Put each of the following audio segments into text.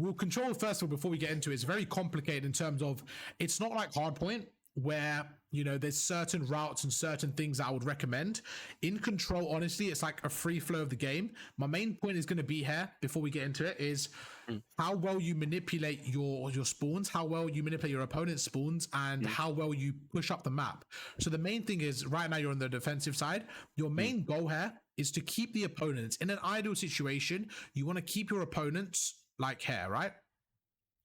we'll control first of all before we get into it. It's very complicated in terms of it's not like Hardpoint where, you know, there's certain routes and certain things that I would recommend. In Control, honestly, it's like a free flow of the game. My main point is going to be here before we get into it is how well you manipulate your spawns, how well you manipulate your opponent's spawns, and how well you push up the map. So the main thing is right now you're on the defensive side. Your main goal here is to keep the opponents in an ideal situation. You want to keep your opponents like here, right?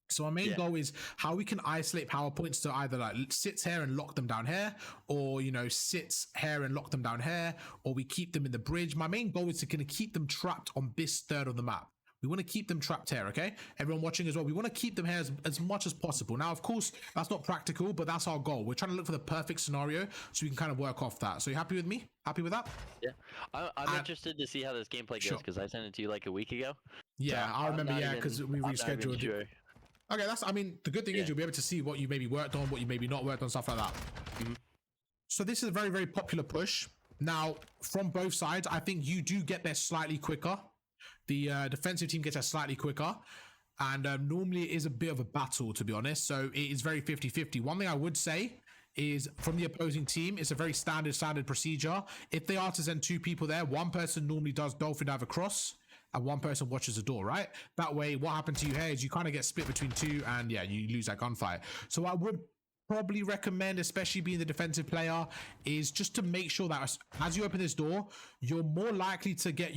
So our main goal is how we can isolate power points to either like sits here and lock them down here, or, you know, sits here and lock them down here, or we keep them in the bridge. My main goal is to kind of keep them trapped on this third of the map. We want to keep them trapped here, okay? Everyone watching as well, we want to keep them here as much as possible. Now, of course, that's not practical, but that's our goal. We're trying to look for the perfect scenario so we can kind of work off that. So you happy with me? Happy with that? Yeah. I'm interested to see how this gameplay goes because I sent it to you like a week ago. Yeah, so I remember, because we rescheduled it. Okay, I mean, the good thing is you'll be able to see what you maybe worked on, what you maybe not worked on, stuff like that. So this is a very, very popular push. Now, from both sides, I think you do get there slightly quicker. The defensive team gets there slightly quicker. And normally it is a bit of a battle, to be honest. So it is very 50-50. One thing I would say is from the opposing team, it's a very standard procedure. If they are to send two people there, one person normally does dolphin dive across and one person watches the door, right? That way, what happened to you here is you kind of get split between two and yeah, you lose that gunfight. So I would probably recommend, especially being the defensive player, is just to make sure that as you open this door, you're more likely to get,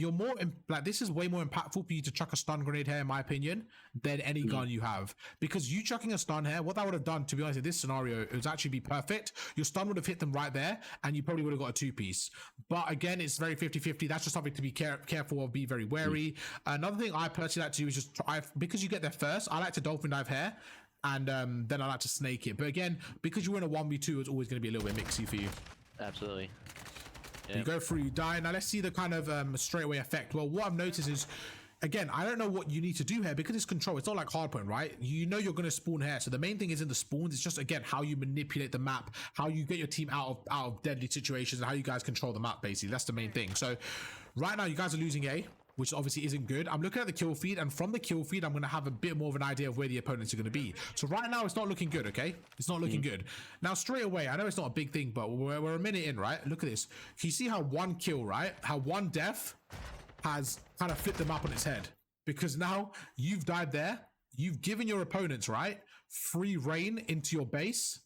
like, this is way more impactful for you to chuck a stun grenade here, in my opinion, than any gun you have. Because you chucking a stun here, what that would have done, to be honest, in this scenario, it would actually be perfect. Your stun would have hit them right there, and you probably would have got a two-piece. But again, it's very 50-50. That's just something to be careful of, be very wary. Another thing I personally like to do is just try, because you get there first, I like to dolphin dive here. And then I like to snake it. But again, because you're in a 1v2, it's always going to be a little bit mixy for you. Absolutely. You go through, you die. Now let's see the kind of straightaway effect. Well, what I've noticed is, again, I don't know what you need to do here because it's Control. It's not like Hardpoint, right? You know you're going to spawn here. So the main thing is in the spawns. It's just, again, how you manipulate the map, how you get your team out of deadly situations, and how you guys control the map, basically. That's the main thing. So right now, you guys are losing A, which obviously isn't good. I'm looking at the kill feed, and from the kill feed, I'm going to have a bit more of an idea of where the opponents are going to be. So right now, it's not looking good, okay? It's not looking good. Now, straight away, I know it's not a big thing, but we're a minute in, right? Look at this. Can you see how one kill, right? How one death has kind of flipped the map on its head? Because now you've died there. You've given your opponents, right, free reign into your base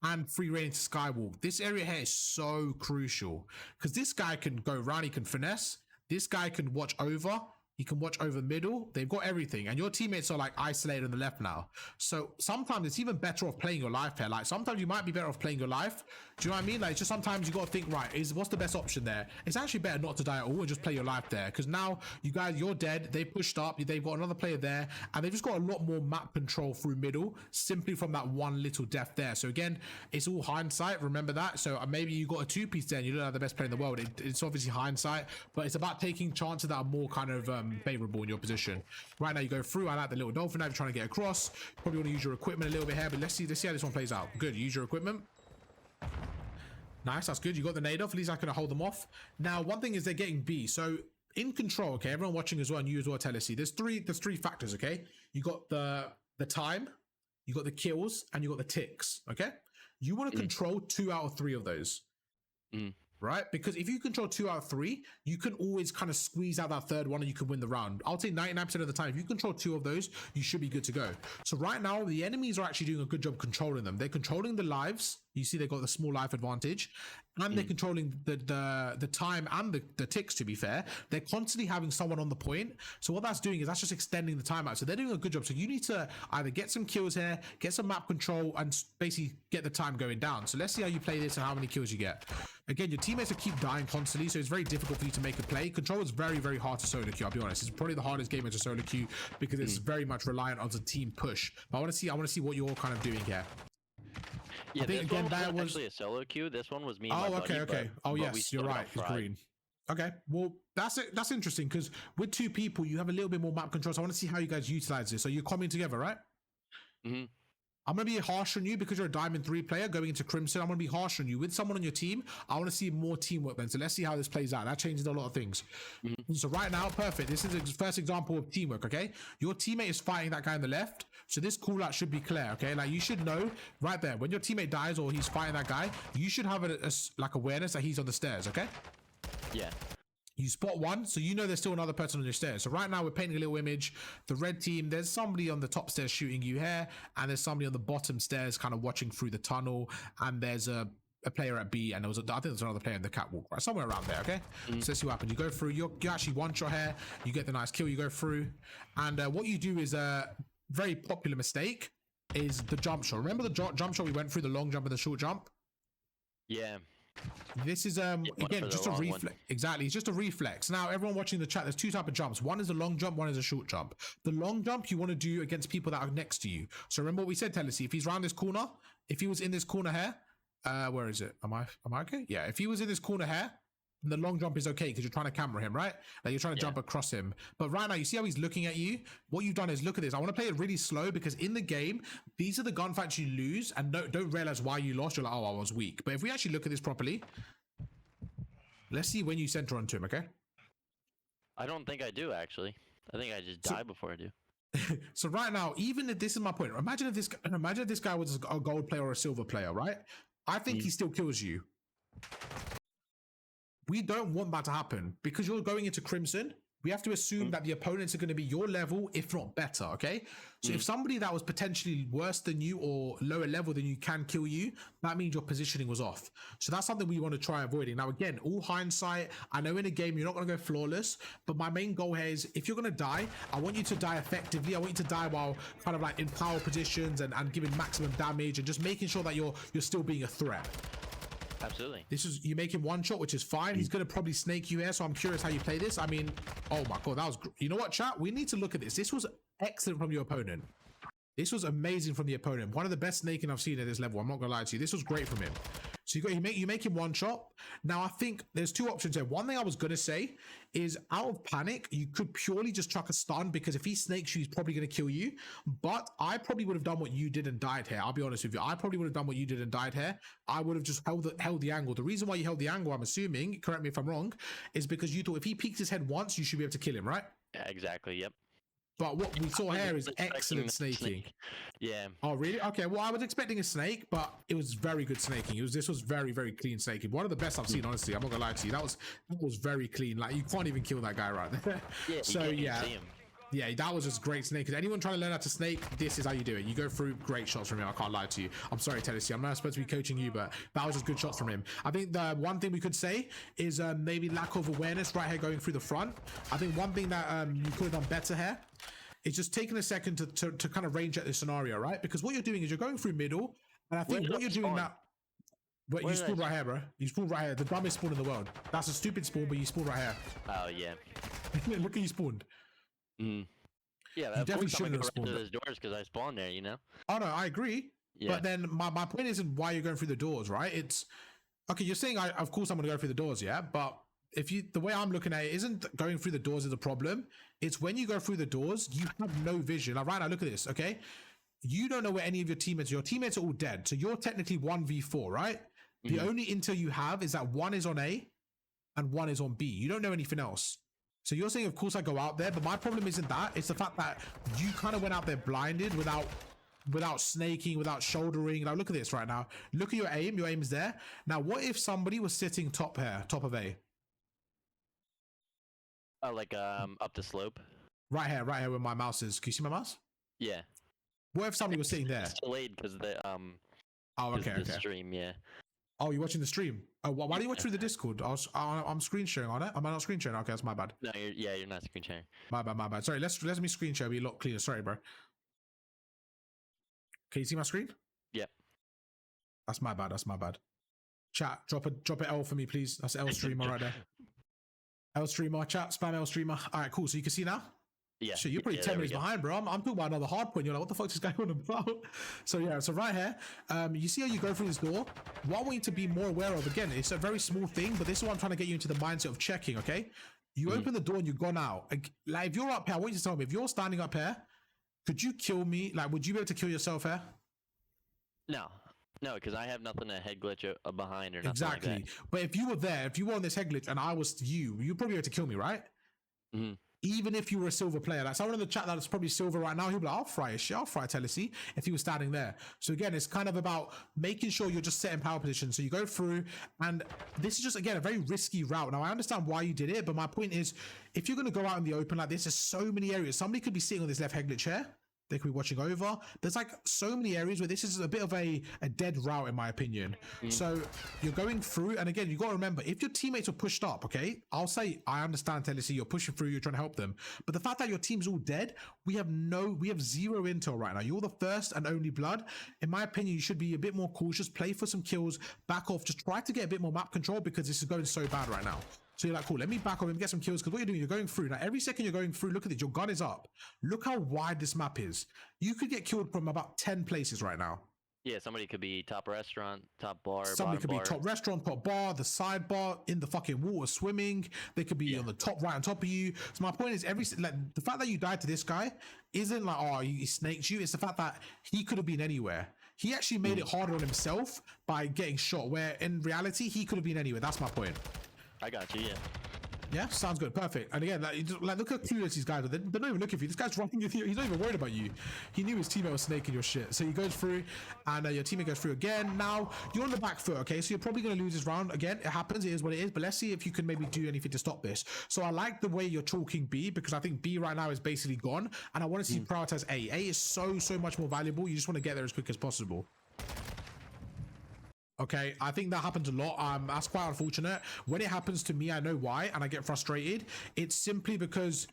and free reign into Skywalk. This area here is so crucial because this guy can go around, he can finesse. This guy can watch over. He can watch over middle. They've got everything. And your teammates are like isolated on the left now. So sometimes it's even better off playing your life here. Like sometimes you might be better off playing your life. Do you know what I mean? Like it's just sometimes you got to think, right, what's the best option there? It's actually better not to die at all and just play your life there. Because now you guys, you're dead. They pushed up. They've got another player there. And they've just got a lot more map control through middle simply from that one little death there. So again, it's all hindsight. Remember that. So maybe you got a two-piece there and you don't have the best player in the world. It's obviously hindsight. But it's about taking chances that are more kind of favorable in your position. Right now you go through. I like the little dolphin dive, trying to get across. Probably want to use your equipment a little bit here, but let's see how this one plays out. Good, use your equipment. Nice, that's good. You got the nade off. At least I can hold them off. Now one thing is they're getting B. So in Control, okay, everyone watching as well, and you as well, Tennessee, there's three factors, okay? You got the time, you got the kills, and you got the ticks, okay? You want to control 2 out of 3 of those. Right? Because if you control 2 out of 3, you can always kind of squeeze out that third one and you can win the round. I'll say 99% of the time, if you control 2 of those, you should be good to go. So right now, the enemies are actually doing a good job controlling them. They're controlling the lives. You see, they've got the small life advantage, and they're controlling the time and the ticks, to be fair. They're constantly having someone on the point. So what that's doing is that's just extending the time out. So they're doing a good job. So you need to either get some kills here, get some map control, and basically get the time going down. So let's see how you play this and how many kills you get. Again, your teammates will keep dying constantly, so it's very difficult for you to make a play. Control is very, very hard to solo queue, I'll be honest. It's probably the hardest game to solo queue because it's very much reliant on the team push. But I want to see what you're kind of doing here. Yeah, I think this again one that was actually a solo queue. This one was me. And my okay, buddy, okay. Oh yes, you're right. It's fried. green. Okay, well that's it. That's interesting because with 2 people, you have a little bit more map control. So I want to see how you guys utilize this. So you're coming together, right? I'm going to be harsh on you because you're a Diamond 3 player going into Crimson. I'm going to be harsh on you. With someone on your team, I want to see more teamwork then. So let's see how this plays out. That changes a lot of things. So right now, perfect. This is the first example of teamwork, okay? Your teammate is fighting that guy on the left. So this call out should be clear, okay? Like you should know right there, when your teammate dies or he's fighting that guy, you should have like awareness that he's on the stairs, okay? Yeah. You spot one, so you know there's still another person on your stairs. So right now we're painting a little image. The red team, there's somebody on the top stairs shooting you here, and there's somebody on the bottom stairs kind of watching through the tunnel, and there's a player at B, and there was I think there's another player in the catwalk, right? Somewhere around there, okay? So let's see what happens. You go through, you actually one-shot here, you get the nice kill, you go through, and what you do is a very popular mistake is the jump shot. Remember the jump shot we went through, the long jump and the short jump? Yeah. This is again just a reflex. Exactly, it's just a reflex. Now everyone watching the chat, there's two types of jumps. One is a long jump, one is a short jump. The long jump you want to do against people that are next to you. So remember what we said, Tennessee, if he's around this corner, if he was in this corner here, where is it? Am I okay? Yeah, if he was in this corner here, the long jump is okay because you're trying to camera him, right? Like you're trying to jump across him. But right now, you see how he's looking at you? What you've done is, look at this. I want to play it really slow because in the game, these are the gunfights you lose and don't realize why you lost. You're like, oh, I was weak. But if we actually look at this properly, let's see when you center onto him, okay? I don't think I do, actually. I think I just die before I do. So right now, even if this is my point, imagine if this guy was a gold player or a silver player, right? I think he still kills you. We don't want that to happen because you're going into Crimson. We have to assume that the opponents are going to be your level, if not better, okay? So if somebody that was potentially worse than you or lower level than you can kill you, that means your positioning was off. So that's something we want to try avoiding. Now, again, all hindsight, I know in a game you're not going to go flawless, but my main goal here is if you're going to die, I want you to die effectively. I want you to die while kind of like in power positions and giving maximum damage and just making sure that you're still being a threat. Absolutely. This is, you make him one shot, which is fine. He's going to probably snake you here, so I'm curious how you play this. I mean, oh my God, that was, you know what, chat? We need to look at this. This was excellent from your opponent. This was amazing from the opponent. One of the best snaking I've seen at this level. I'm not going to lie to you. This was great from him. So you make him one shot. Now, I think there's two options here. One thing I was going to say is out of panic, you could purely just chuck a stun because if he snakes you, he's probably going to kill you. But I probably would have done what you did and died here. I'll be honest with you. I probably would have done what you did and died here. I would have just held the angle. The reason why you held the angle, I'm assuming, correct me if I'm wrong, is because you thought if he peeks his head once, you should be able to kill him, right? Yeah, exactly. Yep. But what we saw here is excellent snaking. Yeah. Oh, really? Okay. Well, I was expecting a snake, but it was very good snaking. This was very, very clean snaking. One of the best I've seen, honestly. I'm not gonna lie to you. That was very clean. Like you can't even kill that guy right there. Yeah. So yeah. Yeah, that was just great snake. Because anyone trying to learn how to snake, this is how you do it. You go through great shots from him. I can't lie to you. I'm sorry, Tennessee. I'm not supposed to be coaching you, but that was just good shots from him. I think the one thing we could say is maybe lack of awareness right here going through the front. I think one thing that you could have done better here is just taking a second to kind of range at this scenario, right? Because what you're doing is you're going through middle, and I think what you're doing now. But you spawned right here, bro. You spawned right here. The dumbest spawn in the world. That's a stupid spawn, but you spawned right here. Oh yeah. Look at you spawned. Yeah, you definitely shouldn't have spawned those doors because I spawned there, you know. Oh no, I agree. Yeah. But then my point isn't why you're going through the doors, right? It's okay. You're saying of course I'm going to go through the doors, yeah. But the way I'm looking at it isn't going through the doors is a problem. It's when you go through the doors, you have no vision. Now, right now, look at this. Okay, you don't know where any of your teammates. Your teammates are all dead, so you're technically 1v4, right? The only intel you have is that one is on A and one is on B. You don't know anything else. So you're saying, of course, I go out there, but my problem isn't that. It's the fact that you kind of went out there blinded without snaking, without shouldering. Now look at this right now. Look at your aim. Your aim is there. Now, what if somebody was sitting top here, top of A? Oh, like up the slope. Right here where my mouse is. Can you see my mouse? Yeah. What if somebody was sitting there? It's delayed because the Oh, okay, the stream, yeah. Oh, you're watching the stream. Oh, why do you watch through the Discord? I'm screen sharing on it. Am I not screen sharing? Okay, that's my bad. No, you're not screen sharing. My bad. Sorry, let me screen share. Be a lot cleaner. Sorry, bro. Can you see my screen? Yeah. That's my bad. Chat, drop it L for me, please. That's L streamer right there. L streamer, chat, spam L streamer. All right, cool. So you can see now? Yeah. Shit, you're probably 10 minutes behind, bro. I'm talking about another hard point. You're like, what the fuck is this guy on about? So yeah, so right here, you see how you go through this door? What I want you to be more aware of, again, it's a very small thing, but this is what I'm trying to get you into the mindset of checking, okay? You open the door and you've gone out. Like, if you're up here, I want you to tell me, if you're standing up here, could you kill me? Like, would you be able to kill yourself here? No, no, because I have nothing to head glitch behind or nothing Exactly. like that. But if you were there, if you were on this head glitch and I was you'd probably have to kill me, right? Mm-hmm. Even if you were a silver player, like someone in the chat that's probably silver right now, he'll be like, I'll fry Telesi if he was standing there. So again, it's kind of about making sure you're just setting power position. So you go through, and this is just, again, a very risky route. Now, I understand why you did it, but my point is, if you're going to go out in the open like this, there's so many areas. Somebody could be sitting on this left head glitch here. They could be watching over. There's like so many areas where this is a bit of a dead route, in my opinion. So you're going through, and again, you got to remember, if your teammates are pushed up, okay, I'll say, I understand, Tennessee, you're pushing through, you're trying to help them. But the fact that your team's all dead, we have zero intel right now. You're the first and only blood. In my opinion, you should be a bit more cautious, play for some kills, back off, just try to get a bit more map control because this is going so bad right now. So you're like, cool, let me back up and get some kills, because what you're doing, you're going through. Now, every second you're going through, look at it, your gun is up. Look how wide this map is. You could get killed from about 10 places right now. Yeah, somebody could be top restaurant, top bar, somebody could bar. be top restaurant, top bar, the side bar, in the fucking water swimming. They could be on the top right on top of you. So my point is, the fact that you died to this guy isn't like, oh, he snaked you. It's the fact that he could have been anywhere. He actually made it harder on himself by getting shot, where in reality, he could have been anywhere. That's my point. I got you, yeah. Yeah, sounds good. Perfect. And again, look how clueless these guys are. They're not even looking for you. This guy's running with you. He's not even worried about you. He knew his teammate was snaking your shit. So he goes through, and your teammate goes through again. Now, you're on the back foot, okay? So you're probably going to lose this round. Again, it happens. It is what it is. But let's see if you can maybe do anything to stop this. So I like the way you're talking B, because I think B right now is basically gone. And I want to see you prioritize A. A is so much more valuable. You just want to get there as quick as possible. Okay, I think that happens a lot. That's quite unfortunate. When it happens to me, I know why, and I get frustrated. It's simply because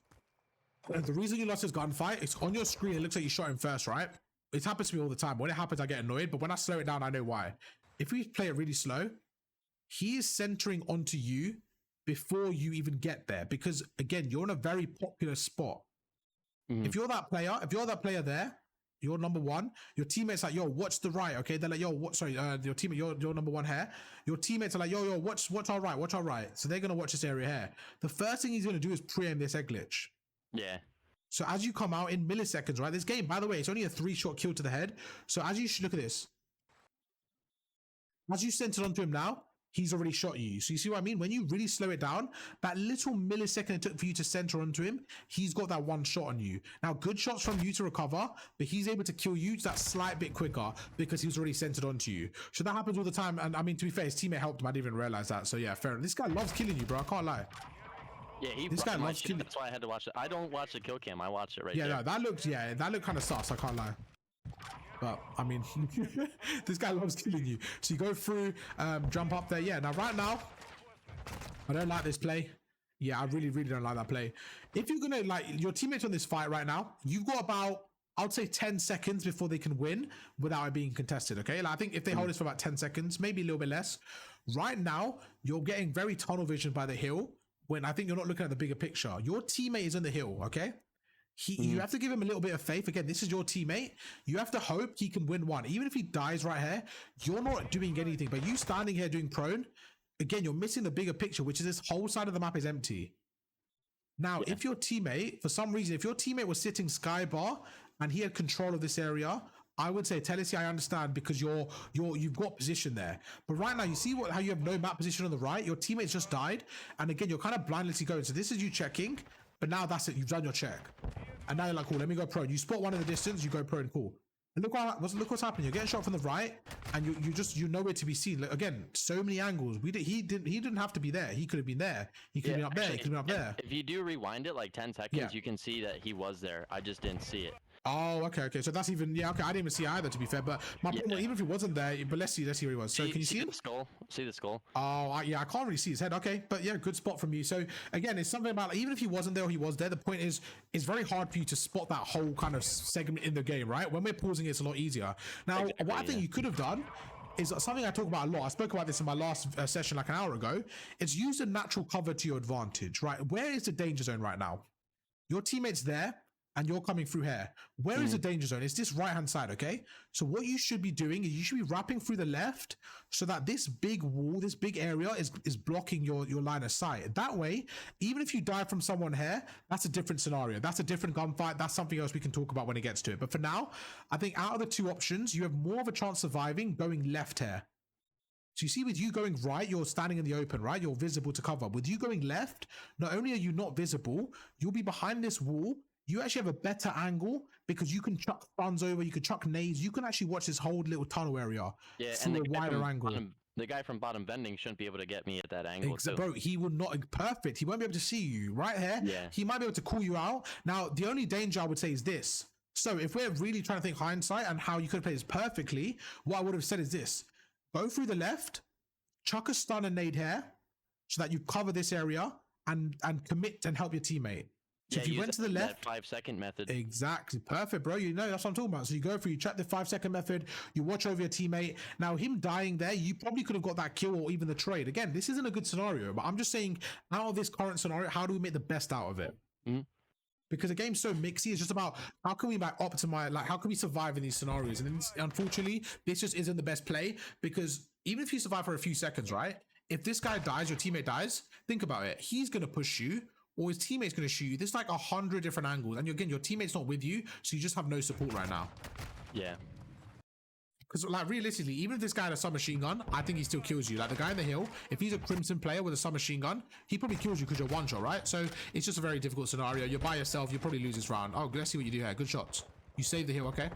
the reason you lost this gunfight, it's on your screen, it looks like you shot him first, right? It happens to me all the time. When it happens, I get annoyed, but when I slow it down, I know why. If we play it really slow, he is centering onto you before you even get there, because again, you're in a very popular spot. If you're that player there, you're number one. Your teammates like, yo, watch the right, okay? They're like, yo, what? Sorry, your teammate, you're number one here. Your teammates are like, yo, watch our right, watch our right. So they're gonna watch this area here. The first thing he's gonna do is pre-aim this egg glitch. Yeah. So as you come out in milliseconds, right? This game, by the way, it's only a 3-shot kill to the head. So as you look at this, as you centered onto him now, he's already shot you. So you see what I mean? When you really slow it down, that little millisecond it took for you to center onto him, he's got that one shot on you. Now, good shots from you to recover, but he's able to kill you that slight bit quicker because he was already centered onto you. So that happens all the time. And I mean, to be fair, his teammate helped him. I didn't even realize that. So yeah, fair enough. This guy loves killing you, bro. I can't lie. Yeah, this guy loves killing. That's why I had to watch it. I don't watch the kill cam. I watched it right there. No, that looked kind of sus. I can't lie. But I mean, this guy loves killing you. So you go through, jump up there. Yeah. Now, right now, I don't like this play. Yeah, I really don't like that play. If you're gonna like your teammates on this fight right now, you've got about, I'd say 10 seconds before they can win without it being contested. Okay. Like, I think if they hold this for about 10 seconds, maybe a little bit less. Right now, you're getting very tunnel vision by the hill when I think you're not looking at the bigger picture. Your teammate is on the hill. Okay. You have to give him a little bit of faith. Again, this is your teammate. You have to hope he can win one. Even if he dies right here, you're not doing anything. But you standing here doing prone, again, you're missing the bigger picture, which is this whole side of the map is empty. Now, if your teammate, for some reason, if your teammate was sitting sky bar and he had control of this area, I would say, Tennessee, I understand, because you've got position there. But right now, you see how you have no map position on the right? Your teammates just died. And again, you're kind of blindly going. So this is you checking. But now that's it. You've done your check. And now you're like, cool, let me go prone. You spot one in the distance, you go prone, cool. And look what's happening. You're getting shot from the right, and you know where to be seen. Like, again, so many angles. He didn't have to be there. He could have been there. He could have been up there. He could have been up there. If you do rewind it like 10 seconds, you can see that he was there. I just didn't see it. Oh, okay. So that's even, okay. I didn't even see it either, to be fair. But my point, even if he wasn't there, but let's see where he was. So can you see him? The skull? See the skull? Oh, I can't really see his head. Okay, but yeah, good spot from you. So again, it's something about, like, even if he wasn't there or he was there, the point is, it's very hard for you to spot that whole kind of segment in the game, right? When we're pausing, it's a lot easier. Now, what I think you could have done is something I talk about a lot. I spoke about this in my last session like an hour ago. It's use a natural cover to your advantage, right? Where is the danger zone right now? Your teammate's there. and you're coming through here. Where is the danger zone? It's this right-hand side, okay? So what you should be doing is you should be wrapping through the left so that this big wall, this big area is blocking your line of sight. That way, even if you die from someone here, that's a different scenario. That's a different gunfight. That's something else we can talk about when it gets to it. But for now, I think out of the two options, you have more of a chance of surviving going left here. So you see with you going right, you're standing in the open, right? You're visible to cover. With you going left, not only are you not visible, you'll be behind this wall. You actually have a better angle because you can chuck stuns over, you can chuck nades, you can actually watch this whole little tunnel area through a wider angle. The guy from bottom vending shouldn't be able to get me at that angle. Bro, he will not. Perfect. He won't be able to see you right here. Yeah. He might be able to call you out. Now, the only danger I would say is this. So if we're really trying to think hindsight and how you could play this perfectly, what I would have said is this. Go through the left, chuck a stun and nade here so that you cover this area and commit and help your teammate. So if you went to the left, 5-second method. Exactly. Perfect, bro. You know, that's what I'm talking about. So you go through, you check the 5-second method, you watch over your teammate. Now, him dying there, you probably could have got that kill or even the trade. Again, this isn't a good scenario, but I'm just saying, out of this current scenario, how do we make the best out of it? Mm-hmm. Because the game's so mixy, it's just about how can we optimize, like how can we survive in these scenarios? And unfortunately, this just isn't the best play because even if you survive for a few seconds, right? If this guy dies, your teammate dies, think about it. He's going to push you or his teammate's going to shoot you. There's like 100 different angles. And again, your teammate's not with you, so you just have no support right now. Yeah. Because like realistically, even if this guy had a submachine gun, I think he still kills you. Like the guy in the hill, if he's a Crimson player with a submachine gun, he probably kills you because you're one shot, right? So it's just a very difficult scenario. You're by yourself, you'll probably lose this round. Oh, let's see what you do here. Good shots. You save the hill, okay?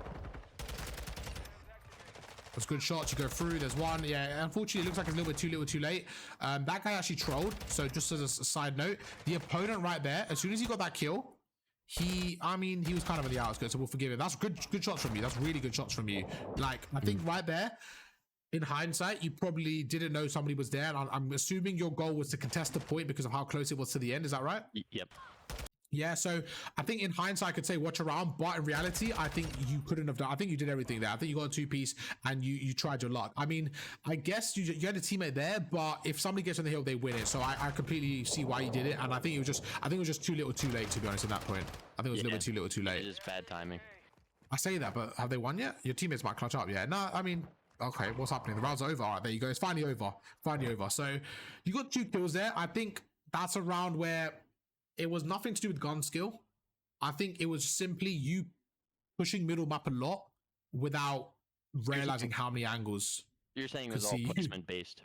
That's good shots. You go through. There's one. Yeah, unfortunately, it looks like it's a little too late. That guy actually trolled. So just as a side note, the opponent right there, as soon as he got that kill, he was kind of on the outskirts, so we'll forgive him. That's good shots from you. That's really good shots from you. Like, I think right there, in hindsight, you probably didn't know somebody was there. And I'm assuming your goal was to contest the point because of how close it was to the end. Is that right? Yep. Yeah, so I think in hindsight, I could say watch around, but in reality, I think you couldn't have done. I think you did everything there. I think you got a 2-piece and you tried your luck. I mean, I guess you had a teammate there, but if somebody gets on the hill, they win it. So I completely see why you did it, and I think it was just too little, too late. To be honest, at that point, I think it was a little bit too little, too late. It's just bad timing. I say that, but have they won yet? Your teammates might clutch up. Yeah, no, I mean. Okay, what's happening? The round's over. All right, there you go. It's finally over. So you got 2 kills there. I think that's a round where it was nothing to do with gun skill. I think it was simply you pushing middle map a lot without realizing how many angles. You're saying it was all placement based.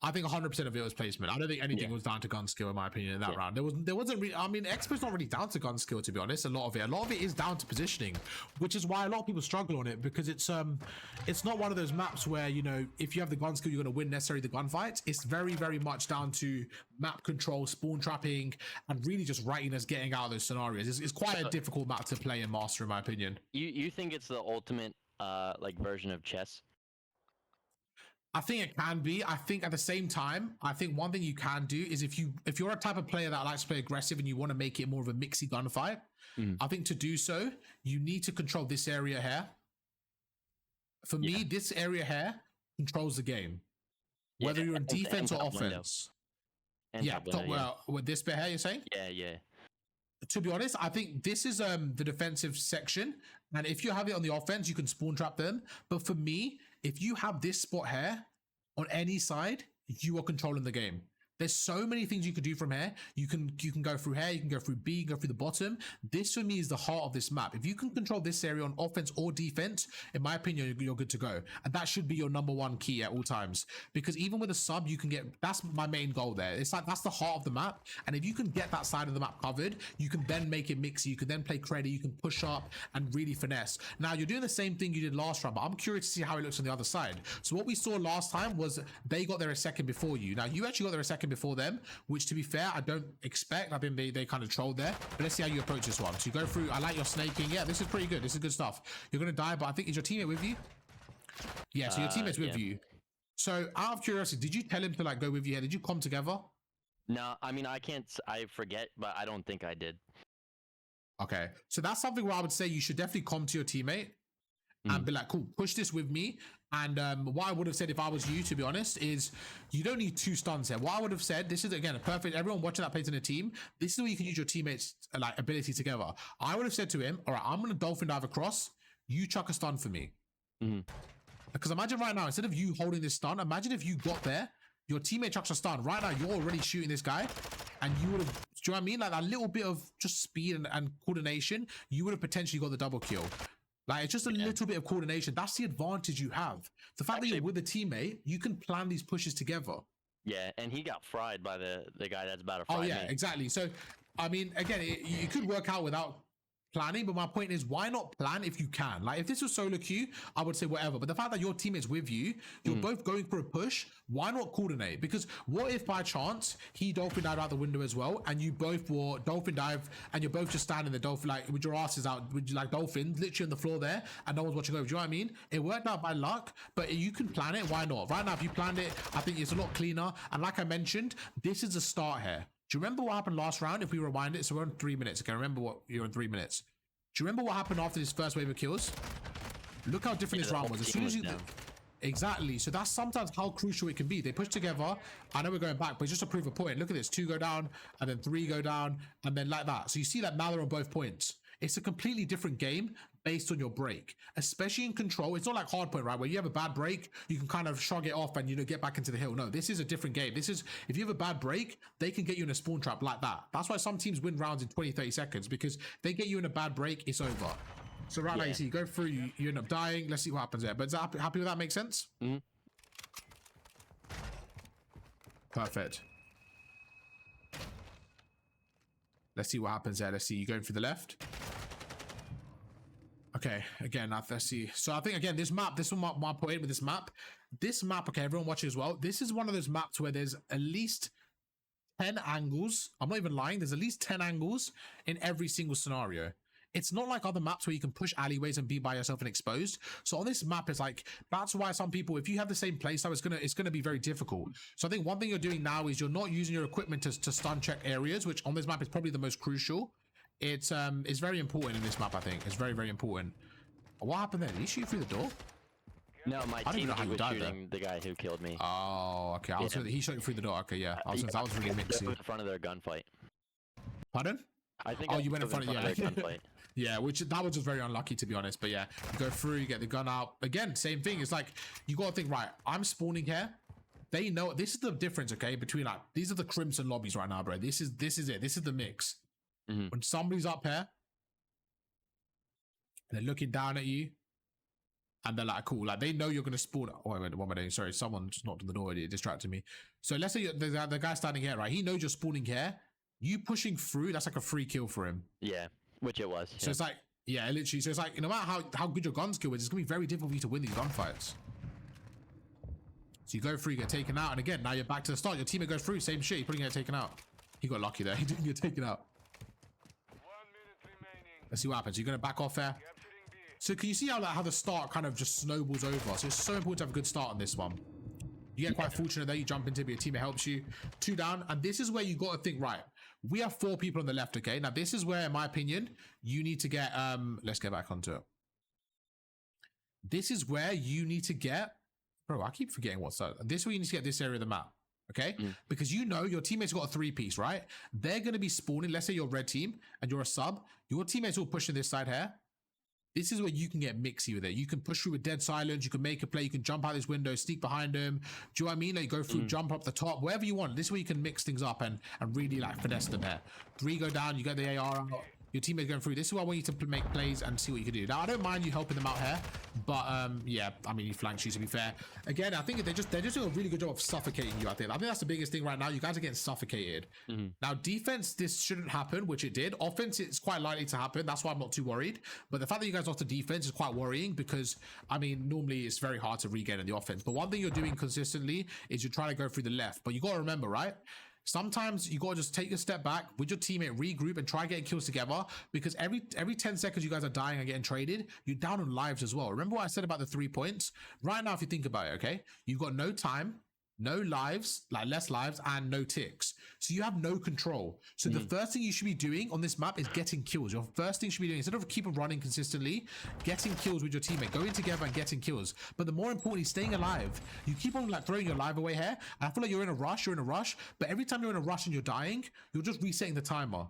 I think 100% of it was placement. I don't think anything was down to gun skill, in my opinion, in that round. There wasn't really. I mean, expert's not really down to gun skill, to be honest. A lot of it is down to positioning, which is why a lot of people struggle on it because it's not one of those maps where, you know, if you have the gun skill, you're going to win necessarily the gunfights. It's very, very much down to map control, spawn trapping, and really just rightiness, getting out of those scenarios. It's quite a difficult map to play and master, in my opinion. You think it's the ultimate version of chess? I think it can be. I think at the same time, I think one thing you can do is if you're a type of player that likes to play aggressive and you want to make it more of a mixy gunfight, I think to do so, you need to control this area here. For me, this area here controls the game. Whether you're in defense or offense. With this bit here, you're saying? Yeah. To be honest, I think this is the defensive section. And if you have it on the offense, you can spawn trap them. But for me, if you have this spot here on any side, you are controlling the game. There's so many things you can do from here. You can go through here, you can go through B, you can go through the bottom. This for me is the heart of this map. If you can control this area on offense or defense, in my opinion, you're good to go. And that should be your number one key at all times. Because even with a sub, you can get, that's my main goal there. It's like, that's the heart of the map. And if you can get that side of the map covered, you can then make it mixy. You can then play credit, you can push up and really finesse. Now you're doing the same thing you did last round, but I'm curious to see how it looks on the other side. So what we saw last time was they got there a second before you. Now you actually got there a second before them, which to be fair, I don't expect. I think they kind of trolled there, but let's see how you approach this one. So you go through, I like your snaking. Yeah, this is pretty good. This is good stuff. You're going to die, but I think, is your teammate with you? Yeah, so your teammate's with you. So out of curiosity, did you tell him to like go with you here? Did you come together? No, I mean, I forget, but I don't think I did. Okay. So that's something where I would say you should definitely come to your teammate and be like, cool, push this with me. And what I would have said if I was you, to be honest, is you don't need 2 stuns here. What I would have said, this is again a perfect, everyone watching that plays in a team, this is where you can use your teammates like ability together. I would have said to him, all right, I'm gonna dolphin dive across, you chuck a stun for me. Because imagine right now, instead of you holding this stun, imagine if you got there, your teammate chucks a stun. Right now, you're already shooting this guy, and you would have, do you know what I mean? Like that little bit of just speed and coordination, you would have potentially got the double kill. Like, it's just a little bit of coordination. That's the advantage you have. The fact that you're with a teammate, you can plan these pushes together. Yeah, and he got fried by the guy that's about to fry me. Exactly. So, I mean, again, you could work out without planning, but my point is, why not plan if you can? Like, if this was solo queue, I would say whatever. But the fact that your teammate's with you, you're both going for a push, why not coordinate? Because what if by chance he dolphin dived out the window as well, and you both were dolphin dive, and you're both just standing there dolphin, like with your asses out, with like dolphins, literally on the floor there, and no one's watching over. Do you know what I mean? It worked out by luck, but you can plan it. Why not? Right now, if you planned it, I think it's a lot cleaner. And like I mentioned, this is a start here. Do you remember what happened last round? If we rewind it, so we're on 3 minutes. Okay, remember what you're in 3 minutes. Do you remember what happened after this first wave of kills? Look how different this round was. As soon as you... Exactly. So that's sometimes how crucial it can be. They push together. I know we're going back, but just to prove a point. Look at this. 2 go down, and then 3 go down, and then like that. So you see that now they're on both points. It's a completely different game based on your break, especially in control. It's not like hardpoint, right? Where you have a bad break, you can kind of shrug it off and, you know, get back into the hill. No, this is a different game. This is, if you have a bad break, they can get you in a spawn trap like that. That's why some teams win rounds in 20, 30 seconds, because they get you in a bad break, it's over. So right now, you see, you go through, you end up dying. Let's see what happens there. But is that happy with that? Make sense? Perfect. Let's see what happens there. Let's see. You going through the left? Okay, again, let's see. So I think, again, this map, this is my point with this map. This map, okay, everyone watching as well, this is one of those maps where there's at least 10 angles. I'm not even lying. There's at least 10 angles in every single scenario. It's not like other maps where you can push alleyways and be by yourself and exposed. So on this map, it's like, that's why some people, if you have the same playstyle, it's gonna be very difficult. So I think one thing you're doing now is you're not using your equipment to stun check areas, which on this map is probably the most crucial. It's very important in this map, I think. It's very, very important. What happened there? Did he shoot through the door? No, my teammate was shooting the guy who killed me. Oh, okay. He shot through the door. Okay, yeah. That was really mixy. In front of their gunfight. Pardon? I think. Oh, you went in front of their gunfight. Yeah, that was just very unlucky, to be honest. But yeah, you go through, you get the gun out. Again, same thing. It's like, you got to think, right, I'm spawning here. They know, this is the difference, okay, between like, these are the Crimson lobbies right now, bro. This is it. This is the mix. When somebody's up here, they're looking down at you, and they're like, cool, like they know you're going to spawn. Oh, wait, what am I doing? Sorry, someone just knocked on the door. It distracted me. So let's say the guy standing here, right? He knows you're spawning here. You pushing through, that's like a free kill for him. Yeah, which it was. So it's like, yeah, literally. So it's like, no matter how good your gun skill is, it's going to be very difficult for you to win these gunfights. So you go through, you get taken out, and again, now you're back to the start. Your teammate goes through, same shit. He probably get taken out. He got lucky there. He didn't get taken out. Let's see what happens. You're going to back off there. So can you see how the start kind of just snowballs over? So it's so important to have a good start on this one. You get quite fortunate there. You jump into it, your teammate helps you. 2 down. And this is where you got to think, right, we have 4 people on the left, okay? Now, this is where, in my opinion, you need to get... let's get back onto it. This is where you need to get... Bro, I keep forgetting what's that. This is where you need to get this area of the map. Okay, because you know your teammates got a 3-piece, right? They're going to be spawning. Let's say you're red team and you're a sub. Your teammates will push in this side here. This is where you can get mixy with it. You can push through with dead silence. You can make a play. You can jump out this window, sneak behind them. Do you know what I mean? Like go through, jump up the top, wherever you want. This is where you can mix things up and really like finesse them here. 3 go down. You get the AR out. Your teammates going through. This is why I want you to make plays and see what you can do. Now, I don't mind you helping them out here, but yeah, I mean, you flank shoot, to be fair. Again, I think they're just doing a really good job of suffocating you. I think that's the biggest thing right now. You guys are getting suffocated. Now, defense, this shouldn't happen, which it did. Offense, it's quite likely to happen. That's why I'm not too worried. But the fact that you guys lost to defense is quite worrying because, I mean, normally it's very hard to regain in the offense. But one thing you're doing consistently is you're trying to go through the left. But you got to remember, right? Sometimes you got to just take a step back with your teammate, regroup, and try getting kills together, because every 10 seconds you guys are dying and getting traded, you're down on lives as well. Remember what I said about the 3 points? Right now, if you think about it, okay, you've got no time. no lives, like less lives, and no ticks. So you have no control. So the first thing you should be doing on this map is getting kills. Your first thing you should be doing, instead of keeping running consistently, getting kills with your teammate, going together and getting kills. But the more importantly, staying alive. You keep on like throwing your life away here. I feel like you're in a rush, but every time you're in a rush and you're dying, you're just resetting the timer.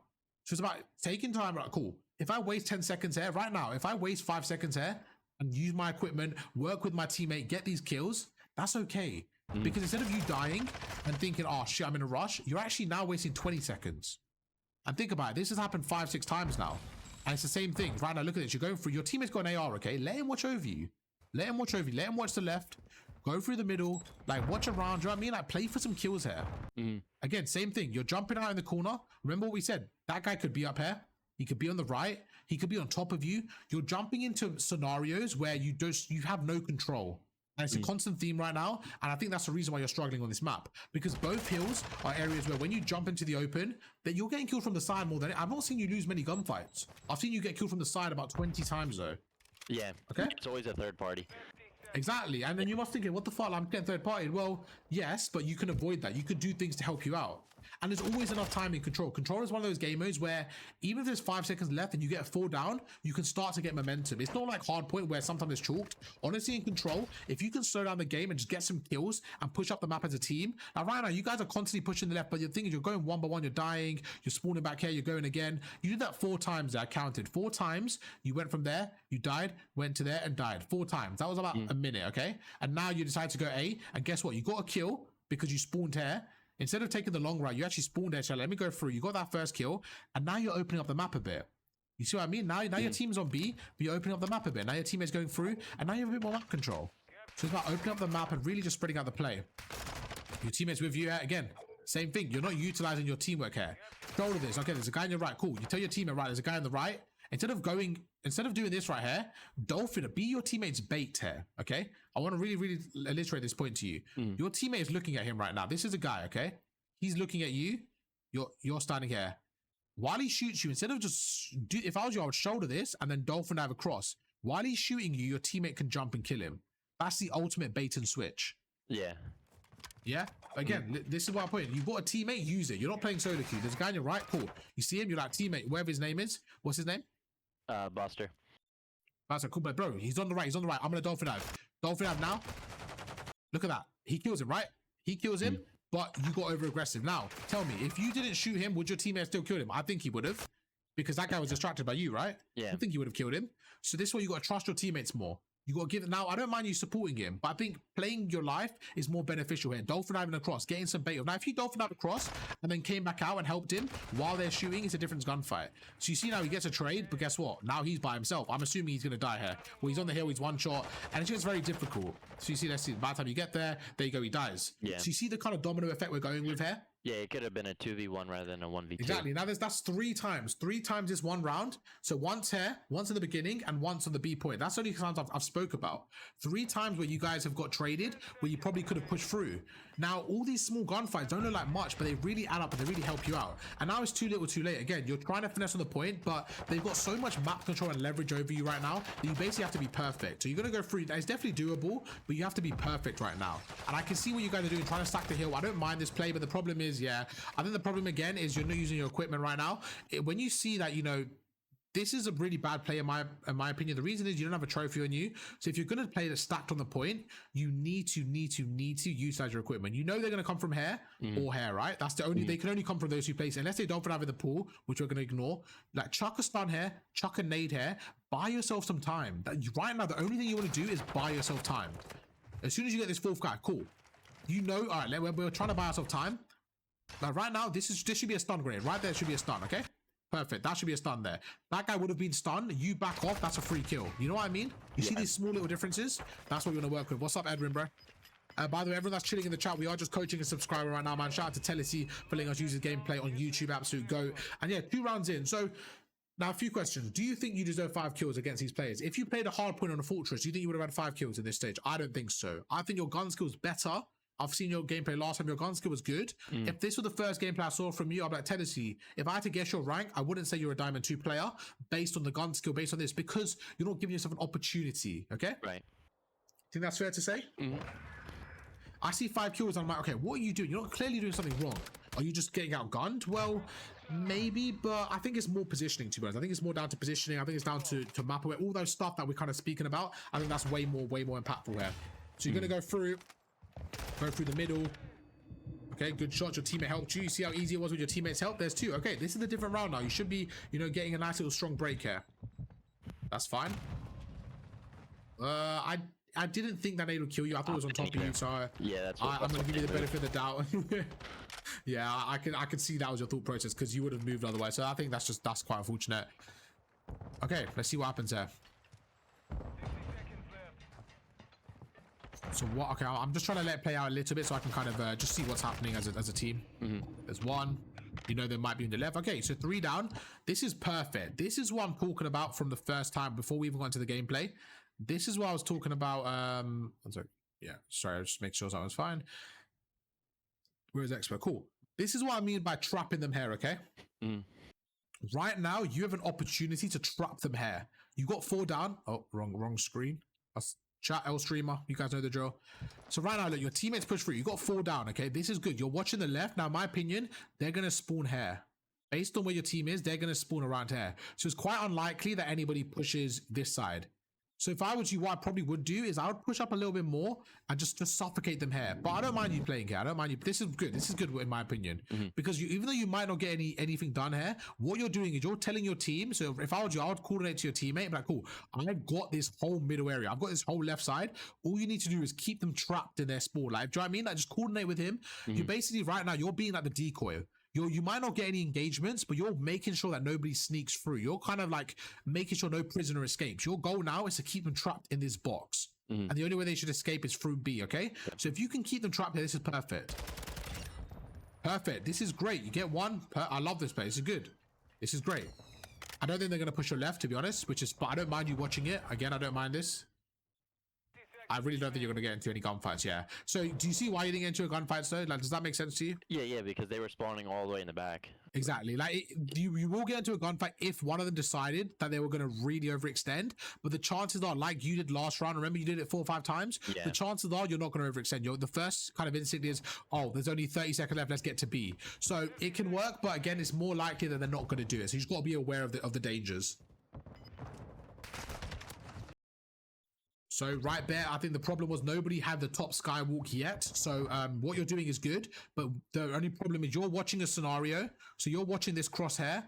So it's about taking time, like, cool. If I waste 10 seconds here, right now, if I waste 5 seconds here and use my equipment, work with my teammate, get these kills, that's okay. Because instead of you dying and thinking, oh shit, I'm in a rush, you're actually now wasting 20 seconds. And think about it, this has happened 5-6 times now. And it's the same thing. Right now, look at this. You're going through, your teammate's got an AR, okay? Let him watch over you. Let him watch over you. Let him watch the left. Go through the middle. Like, watch around. Do you know what I mean? Like, play for some kills here. Again, same thing. You're jumping out in the corner. Remember what we said? That guy could be up here. He could be on the right. He could be on top of you. You're jumping into scenarios where you have no control. And it's a constant theme right now, and I think that's the reason why you're struggling on this map, because both hills are areas where when you jump into the open, that you're getting killed from the side more than I've not seen you lose many gunfights. I've seen you get killed from the side about 20 times though. Yeah. Okay. It's always a third party. Exactly, and then you must think, what the fuck? I'm getting third party. Well, yes, but you can avoid that. You could do things to help you out. And there's always enough time in control. Control is one of those game modes where even if there's 5 seconds left and you get a 4 down, you can start to get momentum. It's not like hardpoint where sometimes it's chalked. Honestly, in control, if you can slow down the game and just get some kills and push up the map as a team. Now, right now, you guys are constantly pushing the left, but the thing is, you're going one by one, you're dying, you're spawning back here, you're going again. You did that 4 times there, I counted. 4 times, you went from there, you died, went to there and died. 4 times. That was about a minute, okay? And now you decide to go A, and guess what? You got a kill because you spawned here. Instead of taking the long route, you actually spawned there. So let me go through. You got that first kill, and now you're opening up the map a bit. You see what I mean? Now your team's on B, but you're opening up the map a bit. Now your teammate's going through, and now you have a bit more map control. So it's about opening up the map and really just spreading out the play. Your teammate's with you again. Same thing. You're not utilizing your teamwork here. Shoulder this. Okay, there's a guy on your right. Cool. You tell your teammate, right, there's a guy on the right. Instead of doing this right here, Dolphin, be your teammate's bait here, okay? I want to really illustrate this point to you. Your teammate is looking at him right now. This is a guy, okay? He's looking at you. You're standing here. While he shoots you, instead of if I was you, I would shoulder this and then Dolphin dive across. While he's shooting you, your teammate can jump and kill him. That's the ultimate bait and switch. Yeah. Yeah? Again, this is what I'm putting. You've got a teammate, use it. You're not playing solo queue. There's a guy on your right, cool. You see him, you're like, teammate, whatever his name is. What's his name? Buster. Buster, cool, but bro, he's on the right. I'm gonna Dolphin dive. Dolphin dive now. Look at that. He kills him, right? He kills him, but you got over aggressive. Now, tell me, if you didn't shoot him, would your teammate still kill him? I think he would have, because that guy was distracted by you, right? Yeah. I think you would have killed him. So this is why you got to trust your teammates more. You got to give it. Now, I don't mind you supporting him, but I think playing your life is more beneficial here. Dolphin diving across, getting some bait. Now, if you dolphin dive across and then came back out and helped him while they're shooting, it's a different gunfight. So you see now he gets a trade, but guess what? Now he's by himself. I'm assuming he's going to die here. Well, he's on the hill, he's one shot, and it's just very difficult. So you see, let's see, by the time you get there you go, he dies. Yeah. So you see the kind of domino effect we're going with here? Yeah, it could have been a 2v1 rather than a 1v2. Exactly. Now that's 3 times. 3 times this one round. So once here, once in the beginning, and once on the B point. That's only times I've spoke about. 3 times where you guys have got traded, where you probably could have pushed through. Now, all these small gunfights don't look like much, but they really add up and they really help you out. And now it's too little too late. Again, you're trying to finesse on the point, but they've got so much map control and leverage over you right now that you basically have to be perfect. So you're going to go through. It's definitely doable, but you have to be perfect right now. And I can see what you guys are doing, trying to stack the hill. I don't mind this play, but the problem is, I think the problem again is you're not using your equipment right now. When you see that, this is a really bad play in my opinion. The reason is you don't have a trophy on you. So if you're going to play that's stacked on the point, you need to utilize your equipment. You know they're going to come from here or here, right? That's the only, they can only come from those 2 places. Unless they don't have in the pool, which we're going to ignore. Like chuck a stun here, chuck a nade here, buy yourself some time. Right now, the only thing you want to do is buy yourself time. As soon as you get this 4th guy, cool. All right, we're trying to buy ourselves time. Now, right now, this should be a stun grenade. Right there should be a stun, okay? Perfect. That should be a stun there. That guy would have been stunned. You back off. That's a free kill. You know what I mean? You see these small little differences? That's what we're going to work with. What's up, Edwin, bro? By the way, everyone that's chilling in the chat, we are just coaching a subscriber right now, man. Shout out to Telesi for letting us use his gameplay on YouTube. Absolute goat. And yeah, 2 rounds in. So now a few questions. Do you think you deserve 5 kills against these players? If you played a hard point on a fortress, do you think you would have had 5 kills at this stage? I don't think so. I think your gun skill's better. I've seen your gameplay last time. Your gun skill was good. If this was the first gameplay I saw from you, I'd be like, Tennessee, if I had to guess your rank, I wouldn't say you're a Diamond 2 player based on the gun skill, based on this, because you're not giving yourself an opportunity, okay? Right. Think that's fair to say? I see 5 kills. And I'm like, okay, what are you doing? You're not clearly doing something wrong. Are you just getting outgunned? Well, maybe, but I think it's more positioning, to be honest. I think it's more down to positioning. I think it's down to map away all those stuff that we're kind of speaking about. I think that's way more impactful here. So you're going to go through the middle. Okay, good shot. Your teammate helped you. You see how easy it was with your teammates' help? There's 2. Okay, this is a different round now. You should be, you know, getting a nice little strong break here. That's fine. I didn't think that nade would kill you. I thought it was on top of you, so yeah, that's I'm gonna give you the benefit of the doubt. Yeah, I could see that was your thought process because you would have moved otherwise. So I think that's quite unfortunate. Okay, let's see what happens here. So what? Okay, I'm just trying to let it play out a little bit so I can kind of just see what's happening as a team. There's 1. You know, there might be in the left. Okay, so 3 down. This is perfect. This is what I'm talking about from the first time before we even got into the gameplay. This is what I was talking about. I'm sorry. Yeah, sorry. I'll just make sure that was fine. Where's expert? Cool. This is what I mean by trapping them here. Okay. Right now, you have an opportunity to trap them here. You got 4 down. Oh, wrong screen. That's chat L streamer. You guys know the drill. So right now, look, your teammates push through. You got 4 down. Okay, this is good. You're watching the left. Now, in my opinion, they're gonna spawn here. Based on where your team is, they're gonna spawn around here. So it's quite unlikely that anybody pushes this side. So if I was you, what I probably would do is I would push up a little bit more and just suffocate them here. But I don't mind you playing here. I don't mind you. This is good. This is good in my opinion. Because even though you might not get anything done here, what you're doing is you're telling your team. So if I was you, I would coordinate to your teammate and be like, cool, I've got this whole middle area. I've got this whole left side. All you need to do is keep them trapped in their spawn. Like, do you know what I mean? Like, just coordinate with him. You basically, right now, you're being like the decoy. You might not get any engagements, but you're making sure that nobody sneaks through. You're kind of like making sure no prisoner escapes. Your goal now is to keep them trapped in this box. And the only way they should escape is through B, okay? So if you can keep them trapped here, this is perfect. Perfect. This is great. You get 1. I love this play. This is good. This is great. I don't think they're going to push your left, to be honest, but I don't mind you watching it. Again, I don't mind this. I really don't think you're going to get into any gunfights, yeah. So do you see why you didn't get into a gunfight, though? Like, does that make sense to you? Yeah, because they were spawning all the way in the back. Exactly. Like, you will get into a gunfight if one of them decided that they were going to really overextend. But the chances are, like you did last round, remember you did it 4 or 5 times? Yeah. The chances are you're not going to overextend. The first kind of instinct is, oh, there's only 30 seconds left, let's get to B. So it can work, but again, it's more likely that they're not going to do it. So you just got to be aware of the dangers. So right there, I think the problem was nobody had the top skywalk yet. So what you're doing is good, but the only problem is you're watching a scenario. So you're watching this crosshair,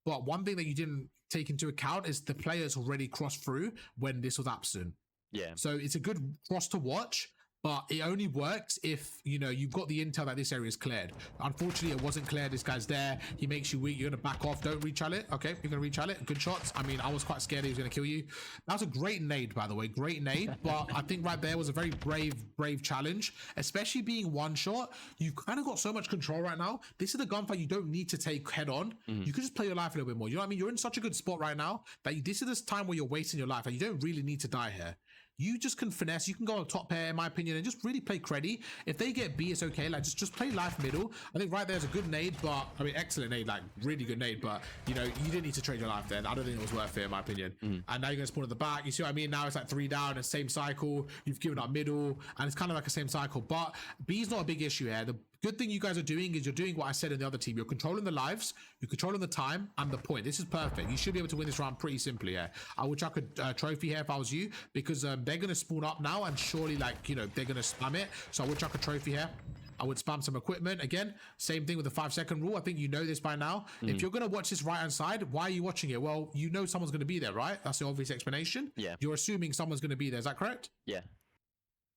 but one thing that you didn't take into account is the players already crossed through when this was absent. Yeah. So it's a good cross to watch, but it only works if, you know, you've got the intel that this area is cleared. Unfortunately, it wasn't cleared. This guy's there. He makes you weak. You're going to back off. Don't rechal it. Okay, you're going to rechal it. Good shots. I mean, I was quite scared he was going to kill you. That was a great nade, by the way. Great nade. But I think right there was a very brave challenge, especially being one shot. You've kind of got so much control right now. This is a gunfight you don't need to take head on. You can just play your life a little bit more. You know what I mean? You're in such a good spot right now that this is this time where you're wasting your life and you don't really need to die here. You just can finesse. You can go on top pair, in my opinion, and just really play creddy. If they get B, it's okay. Like, just play life middle. I think right there's a good nade, but I mean, excellent nade, like really good nade. But you know, you didn't need to trade your life there. I don't think it was worth it, in my opinion. And now you're gonna spawn at the back. You see what I mean? Now it's like 3 down, and same cycle. You've given up middle, and it's kind of like the same cycle. But B's not a big issue here. The good thing you guys are doing is you're doing what I said in the other team. You're controlling the lives, you're controlling the time and the point. This is perfect. You should be able to win this round pretty simply here. I would chuck a trophy here if I was you, because they're going to spawn up now and surely, like, you know, they're going to spam it. So I would chuck a trophy here. I would spam some equipment. Again, same thing with the 5-second rule. I think you know this by now. If you're going to watch this right-hand side, why are you watching it? Well, you know someone's going to be there, right? That's the obvious explanation. Yeah. You're assuming someone's going to be there. Is that correct? Yeah.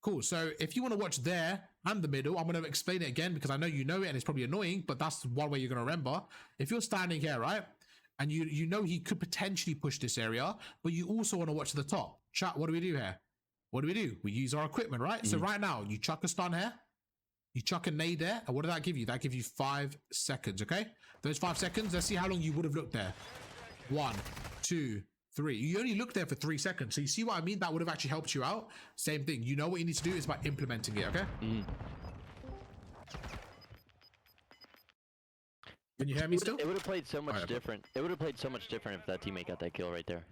Cool. So if you want to watch there and the middle, I'm going to explain it again because I know you know it and it's probably annoying, but that's one way you're going to remember. If you're standing here, right, and you know he could potentially push this area, but you also want to watch the top. Chat, what do we do here? What do? We use our equipment, right? So right now, you chuck a stun here, you chuck a nade there, and what did that give you? That gives you 5 seconds, okay? Those 5 seconds, let's see how long you would have looked there. 1, 2, 3. You only looked there for 3 seconds. So you see what I mean? That would have actually helped you out. Same thing. You know what you need to do is by implementing it, okay? Can you hear me still? It would have played so much different. It would have played so much different if that teammate got that kill right there.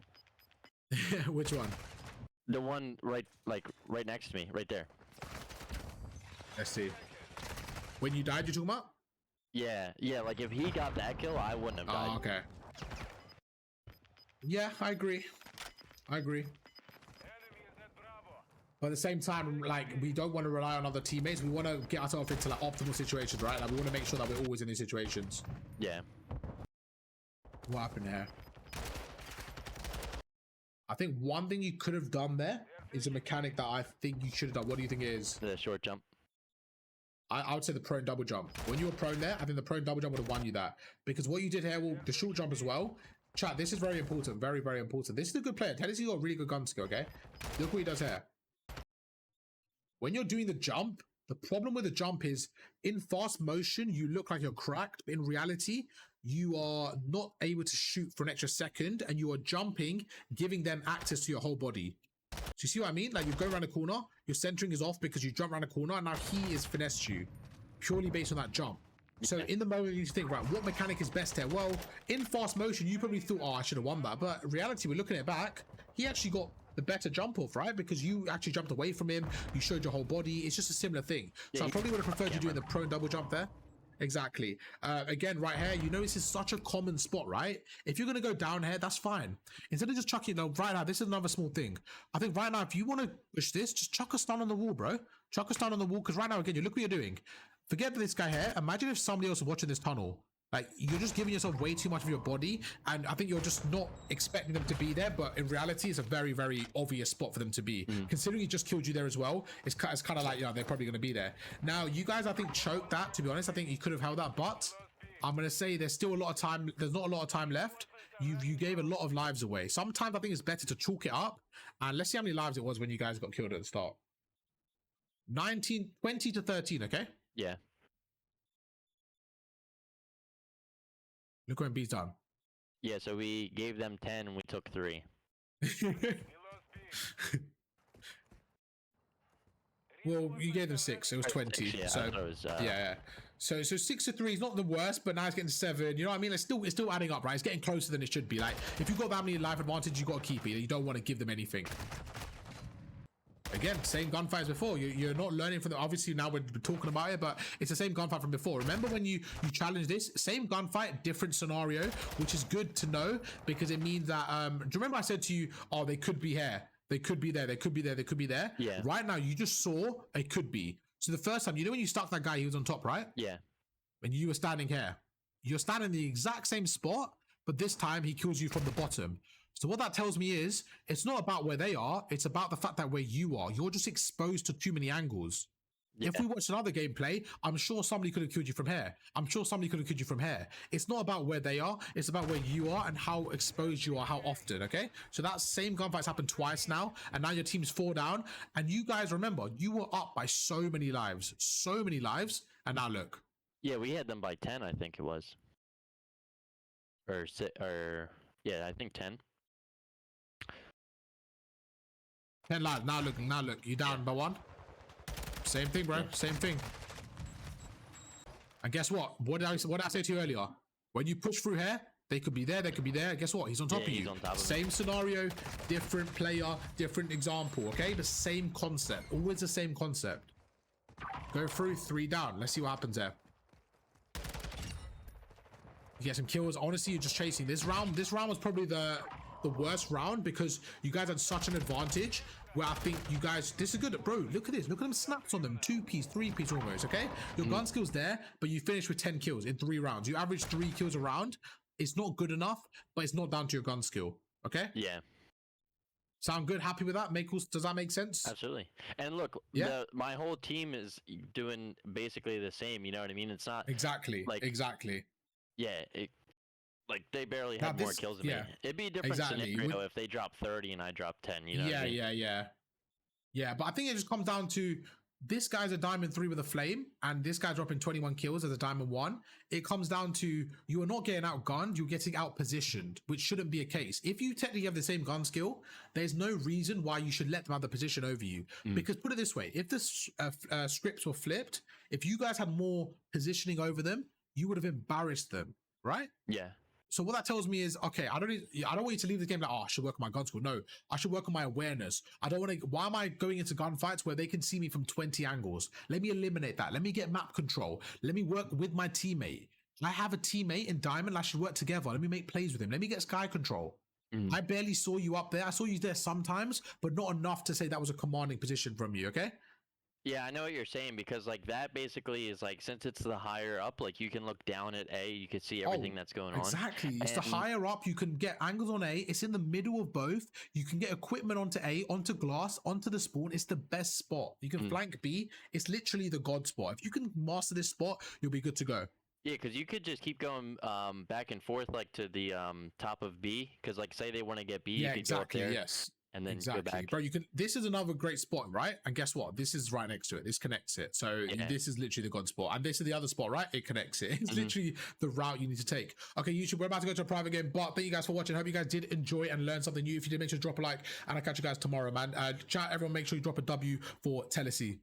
Which one? The one right next to me, right there. Let's see. When you died, you talking about? Yeah, yeah. Like if he got that kill, I wouldn't have died. Oh, okay. Yeah, I agree. I agree. But at the same time, like, we don't want to rely on other teammates. We want to get ourselves into like optimal situations, right? Like, we want to make sure that we're always in these situations. Yeah. What happened here? I think one thing you could have done there is a mechanic that I think you should have done. What do you think it is? The short jump. I would say the prone double jump. When you were prone there, I think the prone double jump would have won you that. Because what you did here, well, the short jump as well. Chat, this is very important. Very, very important. This is a good player. Tennessee got a really good gun skill, okay? Look what he does here. When you're doing the jump, the problem with the jump is in fast motion, you look like you're cracked. But in reality, you are not able to shoot for an extra second and you are jumping, giving them access to your whole body. So you see what I mean? Like you go around a corner, your centering is off because you jump around a corner and now he is finessed you purely based on that jump. So in the moment you think, right, what mechanic is best here? Well, in fast motion, you probably thought, oh, I should have won that. But in reality, we're looking at it back. He actually got the better jump off, right? Because you actually jumped away from him. You showed your whole body. It's just a similar thing. So I probably would have preferred you doing the prone double jump there. Exactly. Again, right here, you know, this is such a common spot, right? If you're going to go down here, that's fine. Instead of just chucking, no, right now, this is another small thing. I think right now, if you want to push this, just chuck a stun on the wall, bro. Chuck a stun on the wall. Because right now, again, you look what you're doing. Forget this guy here. Imagine if somebody else was watching this tunnel. Like, you're just giving yourself way too much of your body, and I think you're just not expecting them to be there, but in reality, it's a very, very obvious spot for them to be. Considering he just killed you there as well, it's kind of like, you know, they're probably going to be there. Now, you guys, I think, choked that, to be honest. I think you could have held that, but I'm going to say there's still a lot of time. There's not a lot of time left. You gave a lot of lives away. Sometimes I think it's better to chalk it up, and let's see how many lives it was when you guys got killed at the start. 20 to 13, okay? Yeah. Look when B's done. Yeah, so we gave them 10 and we took 3. Well, you gave them 6. It was 20. 6, yeah, so it was, yeah. So 6 to 3 is not the worst, but now it's getting 7. You know what I mean? It's still adding up, right? It's getting closer than it should be. Like if you've got that many life advantage, you got to keep it. You don't want to give them anything. Again, same gunfight as before. You're not learning from the. Obviously, now we're talking about it, but it's the same gunfight from before. Remember when you challenge this? Same gunfight, different scenario, which is good to know because it means that. Do you remember I said to you, oh, they could be here, they could be there, they could be there, they could be there. Yeah. Right now, you just saw it could be. So the first time, you know when you stuck that guy, he was on top, right? Yeah. When you were standing here, you're standing in the exact same spot, but this time he kills you from the bottom. So what that tells me is, it's not about where they are, it's about the fact that where you are, you're just exposed to too many angles. Yeah. If we watched another gameplay, I'm sure somebody could have killed you from here. I'm sure somebody could have killed you from here. It's not about where they are, it's about where you are and how exposed you are, how often, okay? So that same gunfight's happened twice now, and now your team's 4 down, and you guys, remember, you were up by so many lives, and now look. Yeah, we had them by 10, I think it was. Or yeah, I think 10. 10 lives. Now look. You down by 1. Same thing, bro. Yeah. Same thing. And guess what? What did I say to you earlier? When you push through here, they could be there. They could be there. Guess what? He's on top of you. Same scenario, different player, different example. Okay, the same concept. Always the same concept. Go through 3 down. Let's see what happens there. You get some kills. Honestly, you're just chasing this round. This round was probably the worst round because you guys had such an advantage where I think you guys, this is good, bro. Look at this. Look at them snaps on them. 2-piece, 3-piece almost. Okay, your gun skill's there, but you finished with 10 kills in 3 rounds. You average 3 kills a round. It's not good enough, but it's not down to your gun skill. Okay. Yeah. Sound good? Happy with that? Does that make sense? Absolutely. And look, my whole team is doing basically the same. You know what I mean? It's not exactly like exactly. Yeah. Like they barely had more kills than me. It'd be a different scenario if they drop 30 and I drop 10. You know? What I mean? Yeah. But I think it just comes down to this guy's a diamond 3 with a flame, and this guy's dropping 21 kills as a diamond 1. It comes down to you are not getting outgunned, you're getting out positioned, which shouldn't be a case. If you technically have the same gun skill, there's no reason why you should let them have the position over you. Because put it this way, if the scripts were flipped, if you guys had more positioning over them, you would have embarrassed them, right? Yeah. So what that tells me is, okay, I don't want you to leave the game like, oh, I should work on my gun skill. No, I should work on my awareness. I don't want to. Why am I going into gunfights where they can see me from 20 angles? Let me eliminate that. Let me get map control. Let me work with my teammate. I have a teammate in Diamond. I should work together. Let me make plays with him. Let me get sky control. I barely saw you up there. I saw you there sometimes, but not enough to say that was a commanding position from you. Okay. Yeah, I know what you're saying, because like that basically is like, since it's the higher up, like you can look down at A, you can see everything that's going on. Exactly. It's the higher up, you can get angles on A. It's in the middle of both. You can get equipment onto A, onto glass, onto the spawn. It's the best spot. You can flank B. It's literally the god spot. If you can master this spot, you'll be good to go. Yeah, because you could just keep going back and forth like to the top of B, because like say they want to get B, you could go up there. Yes. And then go back. Bro, you can. This is another great spot, right? And guess what? This is right next to it. This connects it. So this is literally the god spot. And this is the other spot, right? It connects it. It's literally the route you need to take. Okay, YouTube, we're about to go to a private game, but thank you guys for watching. Hope you guys did enjoy and learn something new. If you did, make sure to drop a like, and I'll catch you guys tomorrow, man. Chat, everyone, make sure you drop a W for Tennessee.